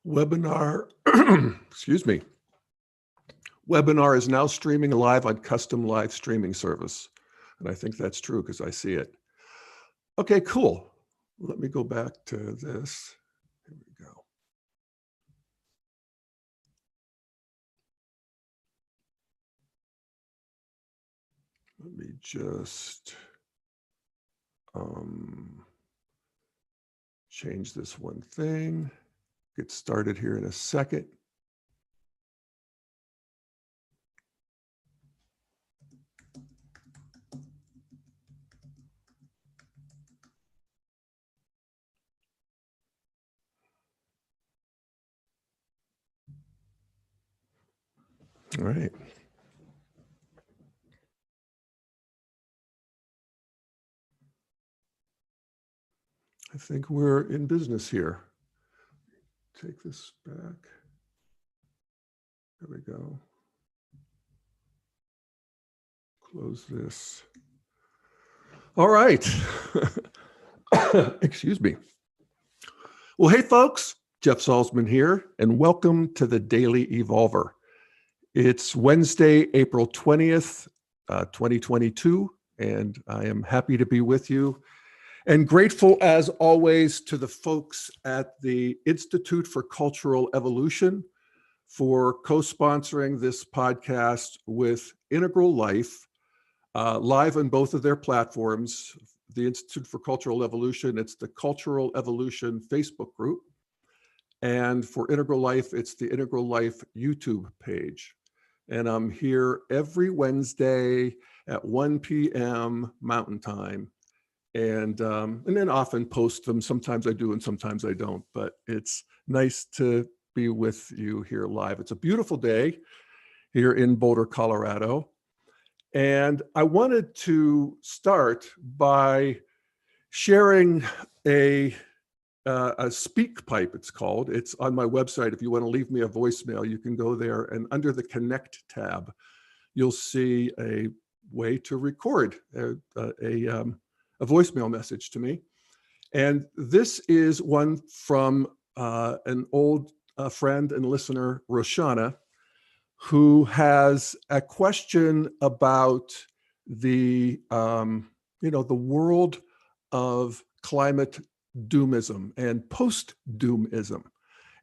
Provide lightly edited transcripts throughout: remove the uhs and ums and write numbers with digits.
Webinar, excuse me. Webinar is now streaming live on custom live streaming service. And I think that's true because I see it. Okay, cool. Let me go back to this. Here we go. Let me just change this one thing. Get started here in a second. All right. I think we're in business here. Take this back. There we go. Close this. All right. Excuse me. Well, hey, folks, Jeff Salzman here, and welcome to the Daily Evolver. It's Wednesday, April 20th, 2022, and I am happy to be with you and grateful, as always, to the folks at the Institute for Cultural Evolution for co-sponsoring this podcast with Integral Life, live on both of their platforms. The Institute for Cultural Evolution, it's the Cultural Evolution Facebook group. And for Integral Life, it's the Integral Life YouTube page. And I'm here every Wednesday at 1 p.m. Mountain Time. And then often post them. Sometimes I do and sometimes I don't, but it's nice to be with you here live. It's a beautiful day here in Boulder, Colorado. And I wanted to start by sharing a speak pipe, it's called. It's on my website. If you want to leave me a voicemail, you can go there, and under the Connect tab, you'll see a way to record a voicemail message to me. And this is one from an old friend and listener, Roshana, who has a question about the world of climate doomism and post-doomism.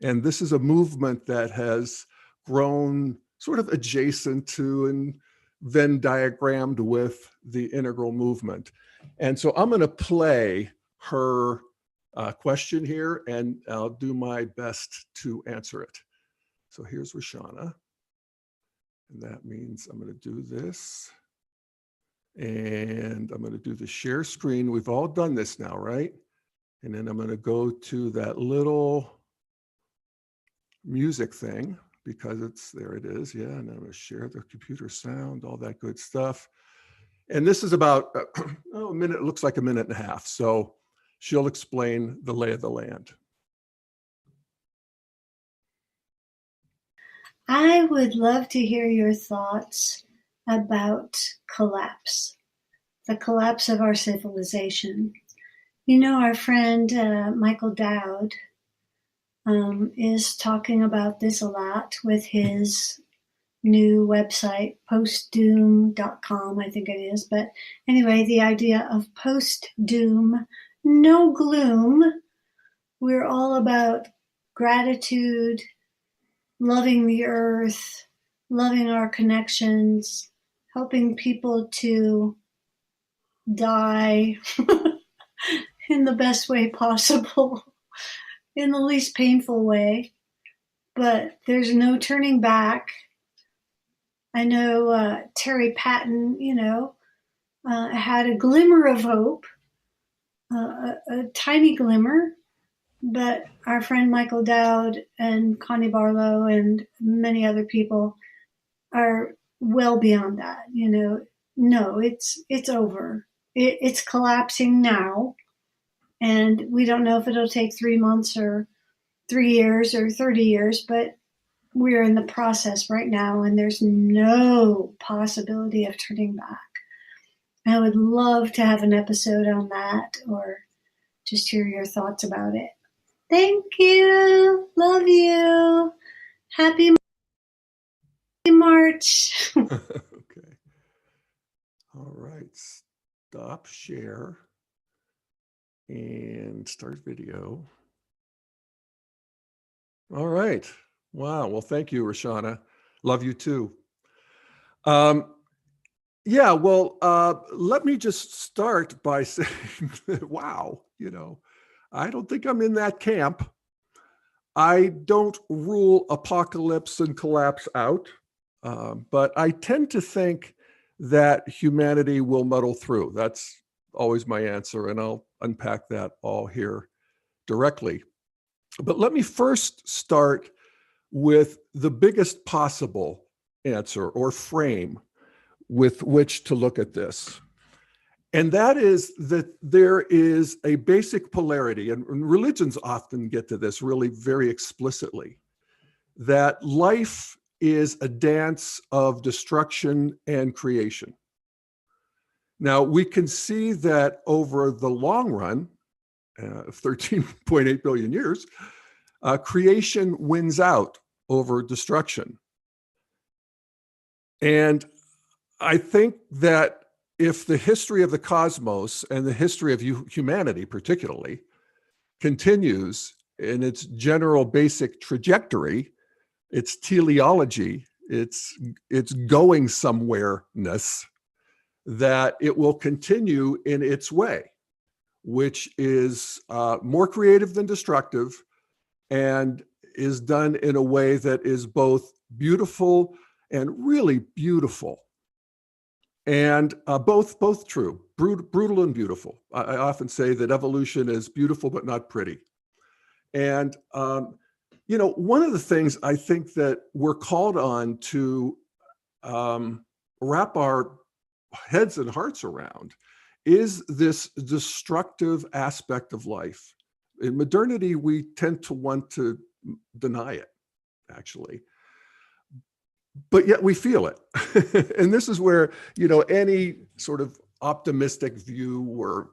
And this is a movement that has grown sort of adjacent to and Venn diagrammed with the integral movement. And so I'm going to play her question here, and I'll do my best to answer it. So here's Roshana. And that means I'm going to do this. And I'm going to do the share screen. We've all done this now, right? And then I'm going to go to that little music thing because there it is. Yeah. And I'm going to share the computer sound, all that good stuff. And this is about a minute, it looks like a minute and a half. So she'll explain the lay of the land. I would love to hear your thoughts about collapse, the collapse of our civilization. You know, our friend Michael Dowd is talking about this a lot with his new website, postdoom.com, I think it is. But anyway, the idea of post-doom, no gloom. We're all about gratitude, loving the earth, loving our connections, helping people to die in the best way possible, in the least painful way. But there's no turning back. I know Terry Patton, had a glimmer of hope, a tiny glimmer. But our friend Michael Dowd and Connie Barlow and many other people are well beyond that. No, it's over. It's collapsing now. And we don't know if it'll take 3 months or 3 years or 30 years, but we're in the process right now, and there's no possibility of turning back. I would love to have an episode on that or just hear your thoughts about it. Thank you. Love you. Happy March. Okay. All right. Stop share and start video. All right. Wow. Well, thank you, Roshana. Love you too. Um, yeah, well, let me just start by saying that, wow, I don't think I'm in that camp. I don't rule apocalypse and collapse out, but I tend to think that humanity will muddle through. That's always my answer, and I'll unpack that all here directly. But let me first start with the biggest possible answer or frame with which to look at this. And that is that there is a basic polarity, and religions often get to this really very explicitly, that life is a dance of destruction and creation. Now, we can see that over the long run, 13.8 billion years, creation wins out over destruction. And I think that if the history of the cosmos and the history of humanity particularly continues in its general basic trajectory, its teleology, its going somewhere-ness, that it will continue in its way, which is more creative than destructive and is done in a way that is both beautiful and really beautiful. And both true, brutal and beautiful. I often say that evolution is beautiful but not pretty. And one of the things I think that we're called on to wrap our heads and hearts around is this destructive aspect of life. In modernity, we tend to want to deny it, actually. But yet we feel it. And this is where, any sort of optimistic view or,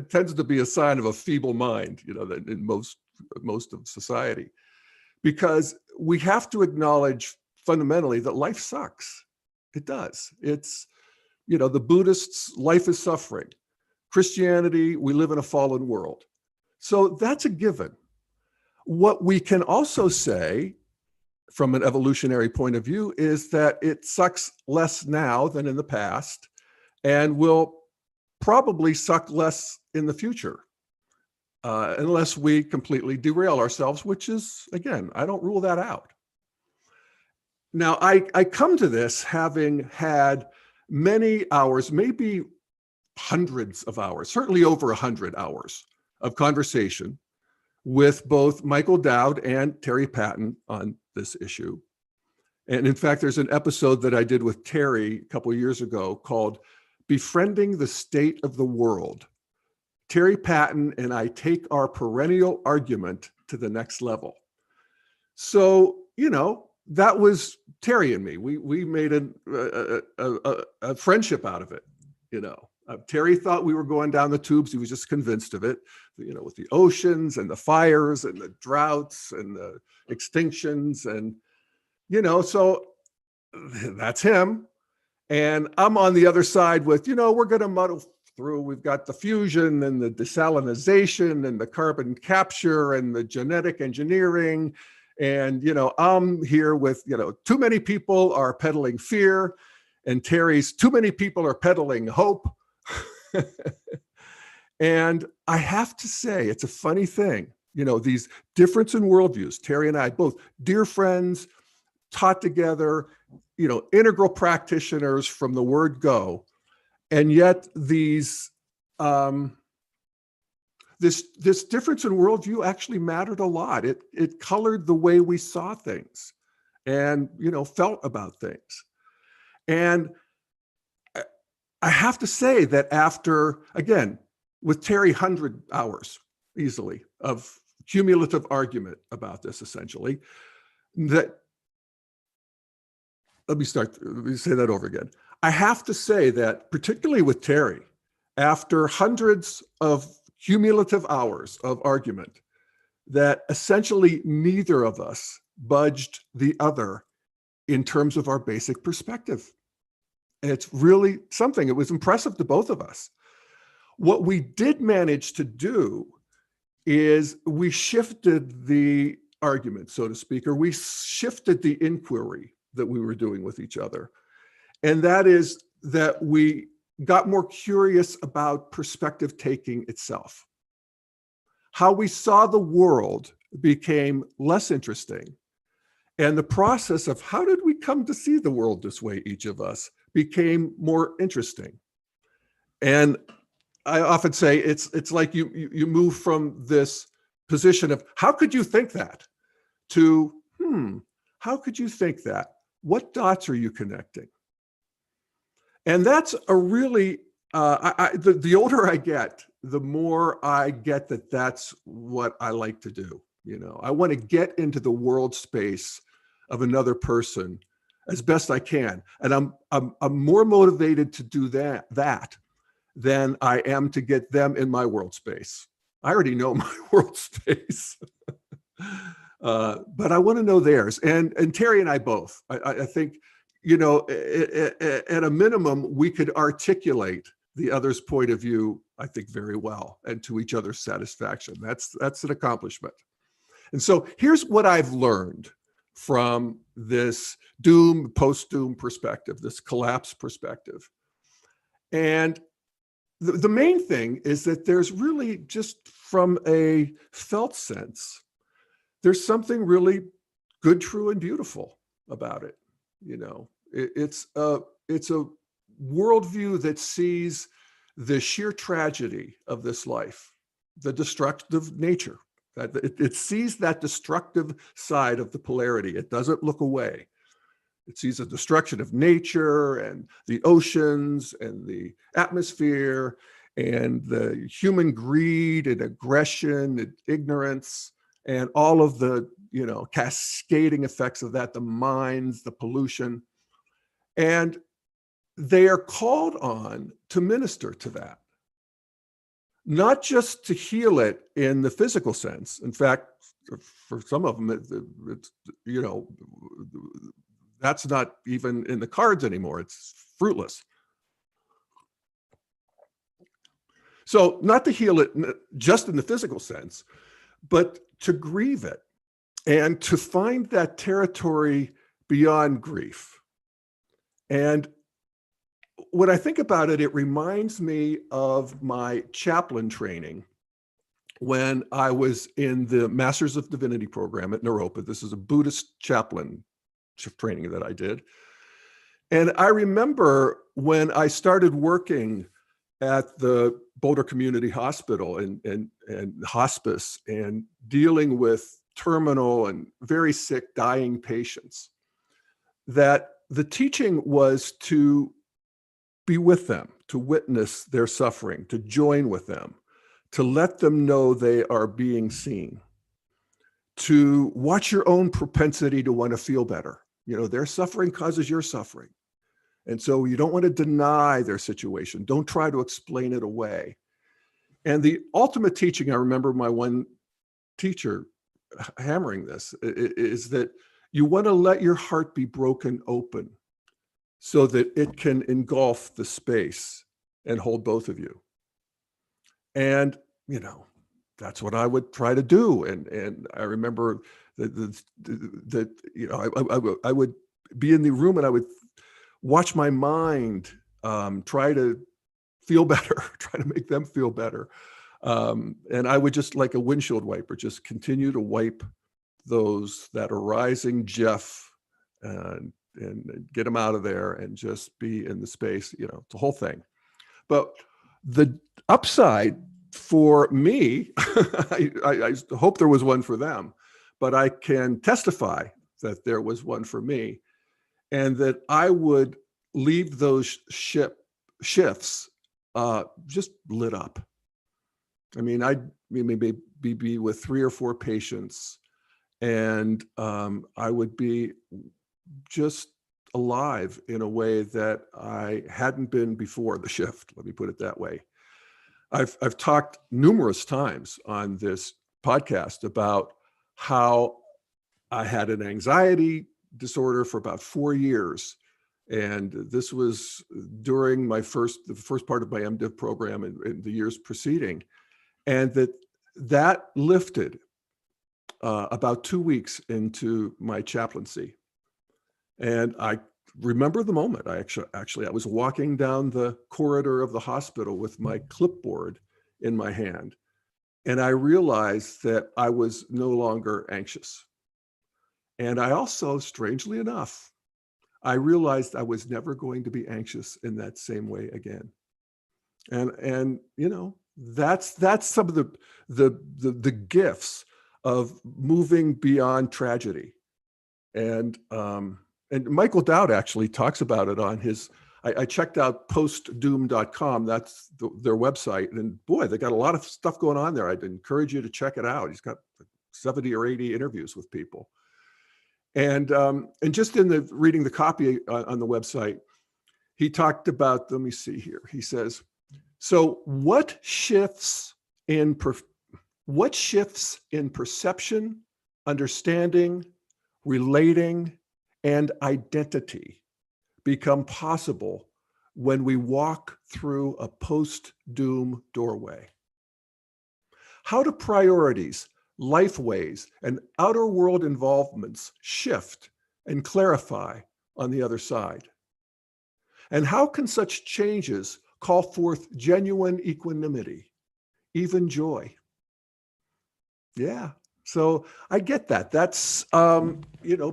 tends to be a sign of a feeble mind, that in most of society, because we have to acknowledge fundamentally that life sucks. It does. It's, the Buddhists, life is suffering. Christianity, we live in a fallen world. So that's a given. What we can also say from an evolutionary point of view is that it sucks less now than in the past and will probably suck less in the future unless we completely derail ourselves, which is, again, I don't rule that out. Now, I come to this having had many hours, maybe hundreds of hours, certainly over 100 hours of conversation with both Michael Dowd and Terry Patton on this issue. And in fact, there's an episode that I did with Terry a couple of years ago called Befriending the State of the World. Terry Patton and I take our perennial argument to the next level. So, that was Terry and me. We made a friendship out of it, Terry thought we were going down the tubes. He was just convinced of it, with the oceans and the fires and the droughts and the extinctions. And, so that's him. And I'm on the other side with, we're going to muddle through. We've got the fusion and the desalinization and the carbon capture and the genetic engineering. And, I'm here with, too many people are peddling fear, and Terry's too many people are peddling hope. And I have to say, it's a funny thing, these difference in worldviews. Terry and I, both dear friends, taught together, integral practitioners from the word go. And yet these, this difference in worldview actually mattered a lot. It colored the way we saw things and, felt about things. And I have to say that after, again, with Terry, 100 hours easily of cumulative argument about this, essentially, that, let me say that over again. I have to say that, particularly with Terry, after hundreds of cumulative hours of argument that essentially neither of us budged the other in terms of our basic perspective. And it's really something. It was impressive to both of us. What we did manage to do is we shifted the argument, so to speak, or we shifted the inquiry that we were doing with each other. And that is that we got more curious about perspective taking itself. How we saw the world became less interesting. And the process of how did we come to see the world this way, each of us, became more interesting. And I often say it's like you move from this position of how could you think that to how could you think that? What dots are you connecting? And that's a really the older I get, the more I get that that's what I like to do. You know, I want to get into the world space of another person as best I can, and I'm more motivated to do that than I am to get them in my world space. I already know my world space, but I want to know theirs. And Terry and I both. I think, you know, at a minimum, we could articulate the other's point of view, I think, very well, and to each other's satisfaction. That's an accomplishment. And so here's what I've learned from this doom, post-doom perspective, this collapse perspective. And the main thing is that there's really, just from a felt sense, there's something really good, true, and beautiful about it. You know, it's a worldview that sees the sheer tragedy of this life, the destructive nature. That it sees that destructive side of the polarity. It doesn't look away. It sees the destruction of nature and the oceans and the atmosphere and the human greed and aggression and ignorance and all of the, you know, cascading effects of that, the mines, the pollution. And they are called on to minister to that. Not just to heal it in the physical sense. In fact, for some of them, it's, you know, that's not even in the cards anymore. It's fruitless. So not to heal it just in the physical sense, but to grieve it and to find that territory beyond grief. And when I think about it, it reminds me of my chaplain training when I was in the Masters of Divinity program at Naropa. This is a Buddhist chaplain training that I did. And I remember when I started working at the Boulder Community Hospital and hospice and dealing with terminal and very sick, dying patients, that the teaching was to be with them, to witness their suffering, to join with them, to let them know they are being seen, to watch your own propensity to want to feel better. You know, their suffering causes your suffering. And so you don't want to deny their situation. Don't try to explain it away. And the ultimate teaching, I remember my one teacher hammering this, is that you want to let your heart be broken open so that it can engulf the space and hold both of you. And, you know, that's what I would try to do. And I remember that you know, I would be in the room and I would watch my mind try to feel better, try to make them feel better. And I would just, like a windshield wiper, just continue to wipe those that arising Jeff and get them out of there and just be in the space, you know, the whole thing. But the upside for me, I hope there was one for them, but I can testify that there was one for me, and that I would leave those shifts just lit up. I mean, I'd maybe be with 3 or 4 patients, and I would be just alive in a way that I hadn't been before the shift. Let me put it that way. I've talked numerous times on this podcast about how I had an anxiety disorder for about 4 years. And this was during the first part of my MDiv program in the years preceding. And that lifted about 2 weeks into my chaplaincy. And I remember the moment. I was walking down the corridor of the hospital with my clipboard in my hand. And I realized that I was no longer anxious. And I also, strangely enough, I realized I was never going to be anxious in that same way again. And that's some of the gifts of moving beyond tragedy. And Michael Dowd actually talks about it on his. I checked out postdoom.com. That's their website, and boy, they got a lot of stuff going on there. I'd encourage you to check it out. He's got 70 or 80 interviews with people. And just in the reading the copy on the website, he talked about, let me see here. He says, so what shifts in perception, understanding, relating, and identity become possible when we walk through a post-doom doorway? How do priorities, life ways, and outer world involvements shift and clarify on the other side? And how can such changes call forth genuine equanimity, even joy? Yeah, so I get that. That's,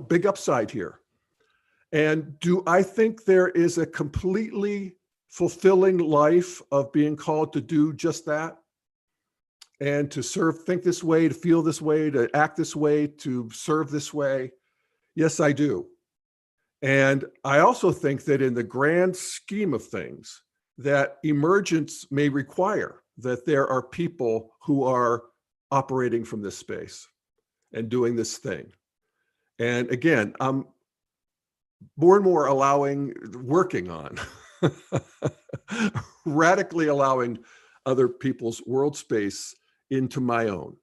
big upside here. And do I think there is a completely fulfilling life of being called to do just that? And to think this way, to feel this way, to act this way, to serve this way? Yes, I do. And I also think that in the grand scheme of things, that emergence may require that there are people who are operating from this space and doing this thing. And again, I'm more and more working on radically allowing other people's world space into my own,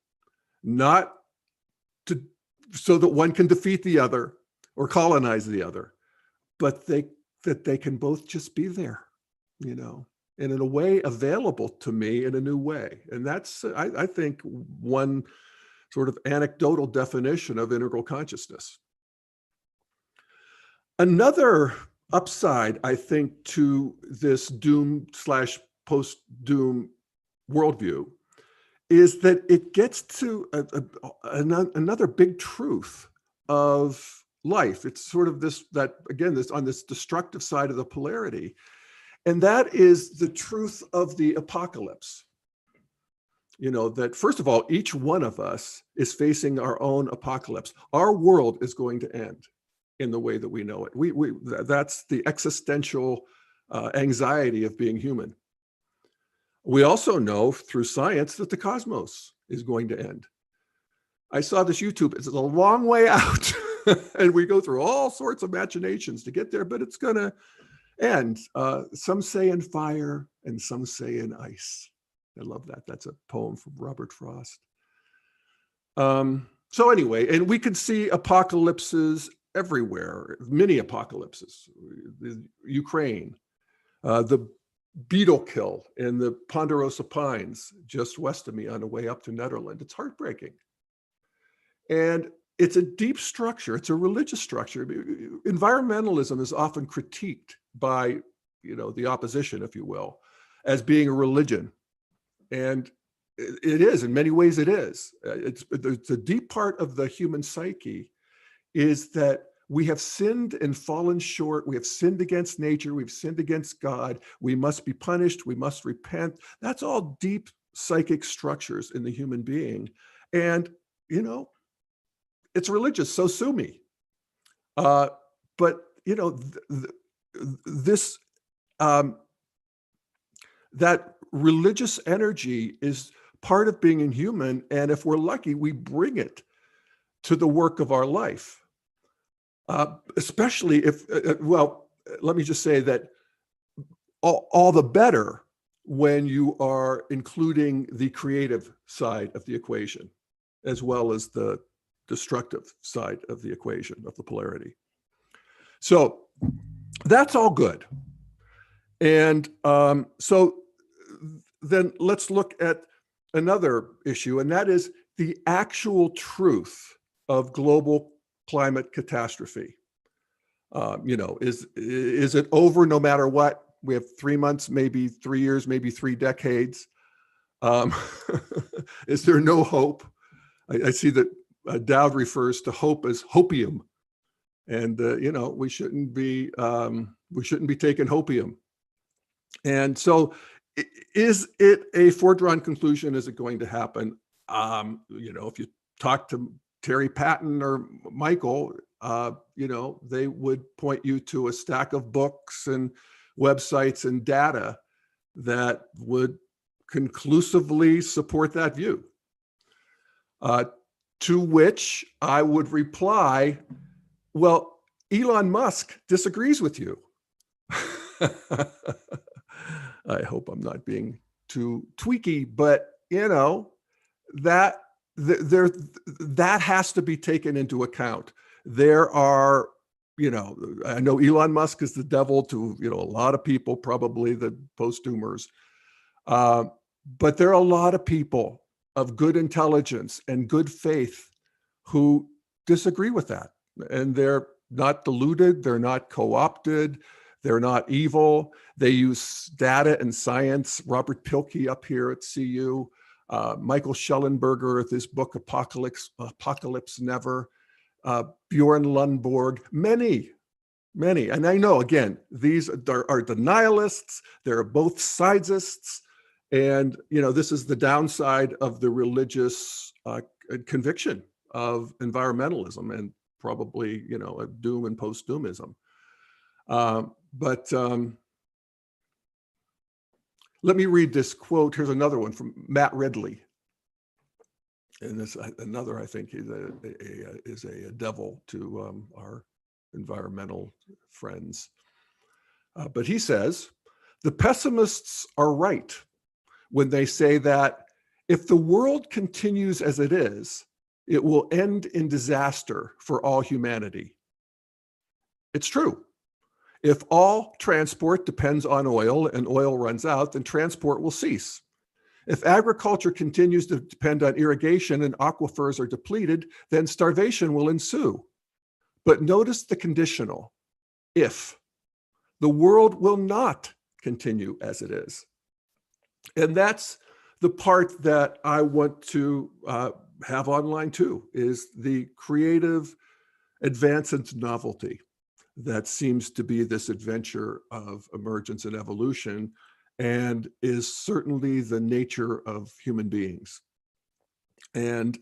not so that one can defeat the other or colonize the other, but that they can both just be there, and in a way available to me in a new way. And that's, I think, one sort of anecdotal definition of integral consciousness. Another upside, I think, to this doom/post-doom worldview is that it gets to another big truth of life. It's sort of this on this destructive side of the polarity, and that is the truth of the apocalypse. That first of all, each one of us is facing our own apocalypse. Our world is going to end in the way that we know it. That's the existential anxiety of being human. We also know through science that the cosmos is going to end. I saw this YouTube, it's a long way out, and we go through all sorts of machinations to get there, but it's going to end. Some say in fire and some say in ice. I love that. That's a poem from Robert Frost. So anyway, and we can see apocalypses everywhere, many apocalypses. The Ukraine, the beetle kill in the Ponderosa Pines just west of me on the way up to Netherlands. It's heartbreaking. And it's a deep structure. It's a religious structure. Environmentalism is often critiqued by, the opposition, if you will, as being a religion. And it is, in many ways it is. It's a deep part of the human psyche is that we have sinned and fallen short. We have sinned against nature. We've sinned against God. We must be punished. We must repent. That's all deep psychic structures in the human being. And, it's religious, so sue me. But, this, that religious energy is part of being a human. And if we're lucky, we bring it to the work of our life. Especially if, let me just say that all the better when you are including the creative side of the equation, as well as the destructive side of the equation of the polarity. So that's all good. And so then let's look at another issue, and that is the actual truth of global climate catastrophe. Is it over no matter what? We have 3 months, maybe 3 years, maybe 3 decades. Is there no hope? I see that Dowd refers to hope as hopium, and we shouldn't be taking hopium. And so, is it a foregone conclusion? Is it going to happen? If you talk to Terry Patton or Michael, they would point you to a stack of books and websites and data that would conclusively support that view. To which I would reply, well, Elon Musk disagrees with you. I hope I'm not being too tweaky, but that has to be taken into account. There are, I know Elon Musk is the devil to, a lot of people, probably the post-doomers. But there are a lot of people of good intelligence and good faith who disagree with that. And they're not deluded, they're not co-opted, they're not evil. They use data and science. Robert Pilkey up here at CU, Michael Schellenberger with his book Apocalypse Never, Bjorn Lundborg, many. And I know, again, these are the nihilists. They're both sidesists. And, this is the downside of the religious conviction of environmentalism and probably, a doom and post-doomism. But let me read this quote. Here's another one from Matt Ridley. And this another, I think, is a devil to our environmental friends. But he says, the pessimists are right when they say that if the world continues as it is, it will end in disaster for all humanity. It's true. If all transport depends on oil and oil runs out, then transport will cease. If agriculture continues to depend on irrigation and aquifers are depleted, then starvation will ensue. But notice the conditional, if. The world will not continue as it is. And that's the part that I want to have online too, is the creative advance into novelty that seems to be this adventure of emergence and evolution, and is certainly the nature of human beings. And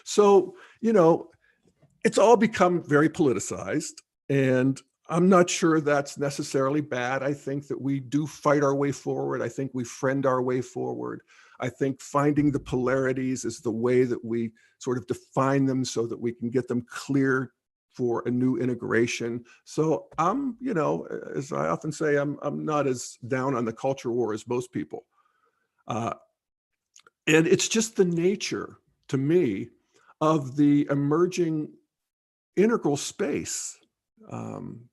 so, it's all become very politicized, and I'm not sure that's necessarily bad. I think that we do fight our way forward. I think we friend our way forward. I think finding the polarities is the way that we sort of define them so that we can get them clear for a new integration. So I'm, as I often say, I'm not as down on the culture war as most people. And it's just the nature, to me, of the emerging integral space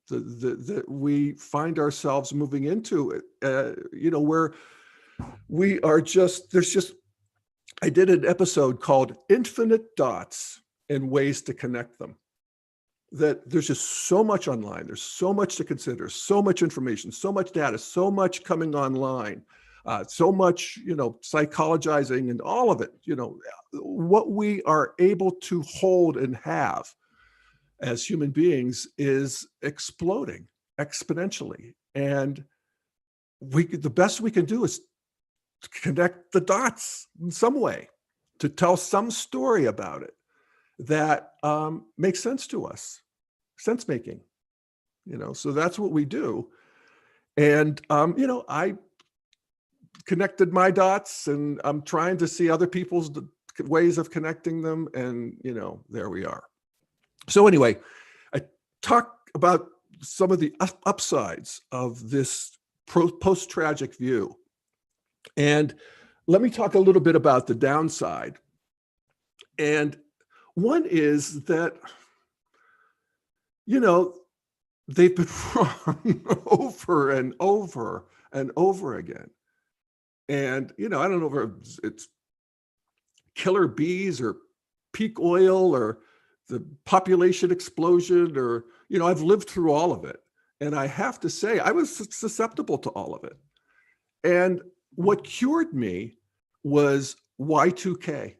that we find ourselves moving into, where we are I did an episode called Infinite Dots and Ways to Connect Them. That there's just so much online, there's so much to consider, so much information, so much data, so much coming online, so much, psychologizing and all of it, what we are able to hold and have as human beings is exploding exponentially. And the best we can do is to connect the dots in some way, to tell some story about it that makes sense to us, sense making, so that's what we do. And, I connected my dots, and I'm trying to see other people's ways of connecting them. And, there we are. So anyway, I talk about some of the upsides of this post-tragic view. And let me talk a little bit about the downside. And one is that, you know, they've been wrong over and over and over again. And, I don't know if it's killer bees or peak oil or the population explosion or, I've lived through all of it. And I have to say, I was susceptible to all of it. And what cured me was Y2K.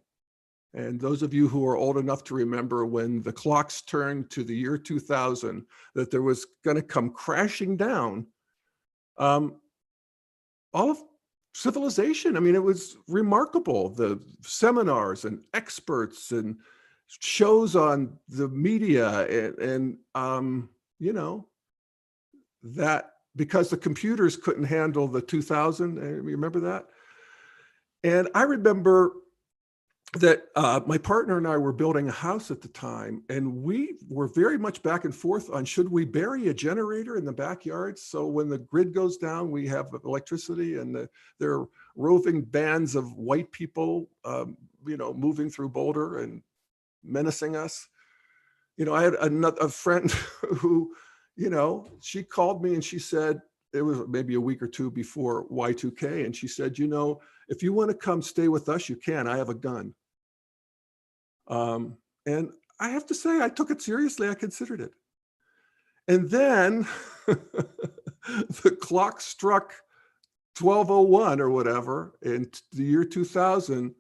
And those of you who are old enough to remember when the clocks turned to the year 2000, that there was going to come crashing down all of civilization. I mean, it was remarkable. The seminars and experts and shows on the media and that because the computers couldn't handle the 2000, you remember that? And I remember that my partner and I were building a house at the time, and we were very much back and forth on should we bury a generator in the backyard so when the grid goes down, we have electricity, and there are roving bands of white people, moving through Boulder and menacing us. I had a friend who, she called me and she said, it was maybe a week or two before Y2K. And she said, if you want to come stay with us, you can. I have a gun. And I have to say, I took it seriously. I considered it. And then the clock struck 12:01 or whatever in the year 2000.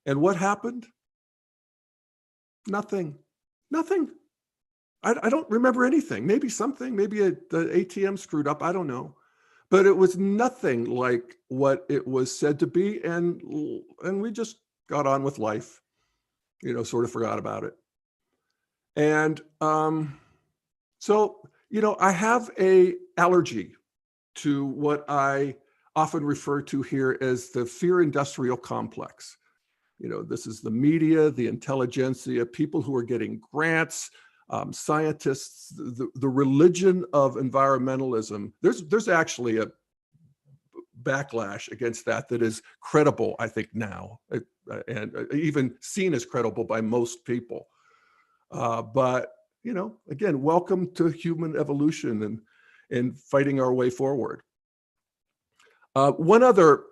And what happened? Nothing. I don't remember anything. Maybe something, maybe the ATM screwed up. I don't know. But it was nothing like what it was said to be. And we just got on with life, sort of forgot about it. And so, I have a allergy to what I often refer to here as the fear industrial complex. This is the media, the intelligentsia, people who are getting grants, scientists, the religion of environmentalism. There's actually a backlash against that is credible, I think, now, and even seen as credible by most people. But, again, welcome to human evolution and fighting our way forward. One other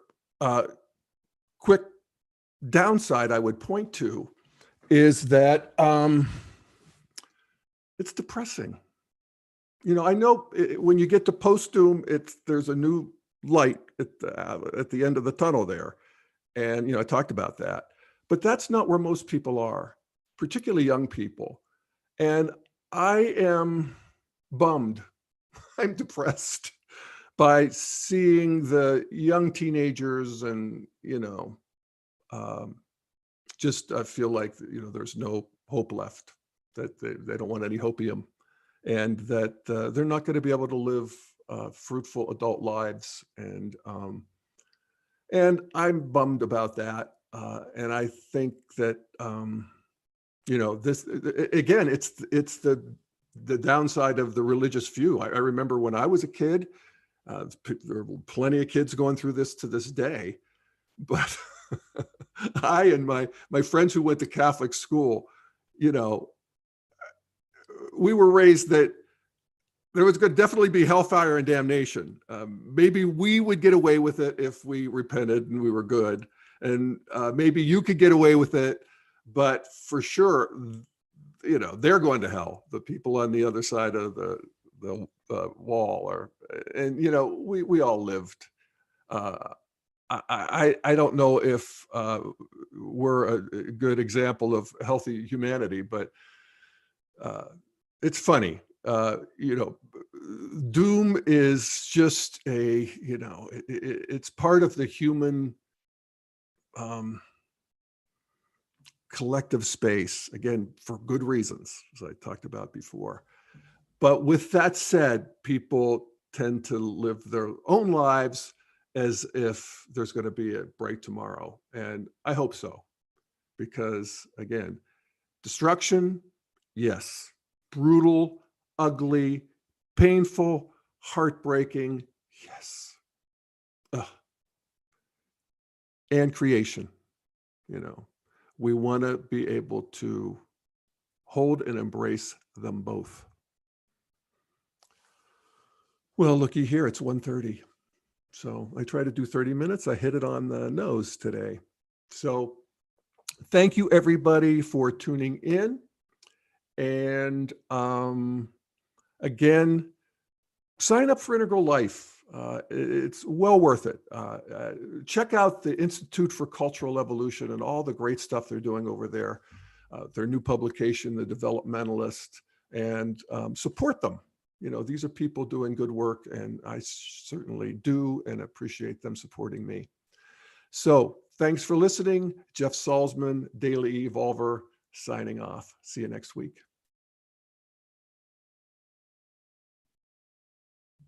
quick downside I would point to is that it's depressing. I know when you get to post-doom, there's a new light at the end of the tunnel there. And, I talked about that. But that's not where most people are, particularly young people. And I am bummed. I'm depressed by seeing the young teenagers and, just I feel like, there's no hope left, that they don't want any hopium, and that they're not going to be able to live fruitful adult lives. And I'm bummed about that. And I think that, this, again, it's the downside of the religious view. I remember when I was a kid, there were plenty of kids going through this to this day, but I and my friends who went to Catholic school, we were raised that there was going to definitely be hellfire and damnation. Maybe we would get away with it if we repented and we were good. And maybe you could get away with it, but for sure, they're going to hell. The people on the other side of the wall and we all lived. I don't know if we're a good example of healthy humanity, but it's funny. Doom is just it's part of the human collective space, again, for good reasons, as I talked about before. But with that said, people tend to live their own lives as if there's going to be a bright tomorrow. And I hope so, because again, destruction, yes. Brutal, ugly, painful, heartbreaking, yes. Ugh. and creation. We want to be able to hold and embrace them both. Well, looky here, it's 1:30. So I try to do 30 minutes. I hit it on the nose today. So thank you, everybody, for tuning in. And again, sign up for Integral Life. It's well worth it. Check out the Institute for Cultural Evolution and all the great stuff they're doing over there, their new publication, The Developmentalist, and support them. These are people doing good work, and I certainly do and appreciate them supporting me. So thanks for listening. Jeff Salzman, Daily Evolver, signing off. See you next week.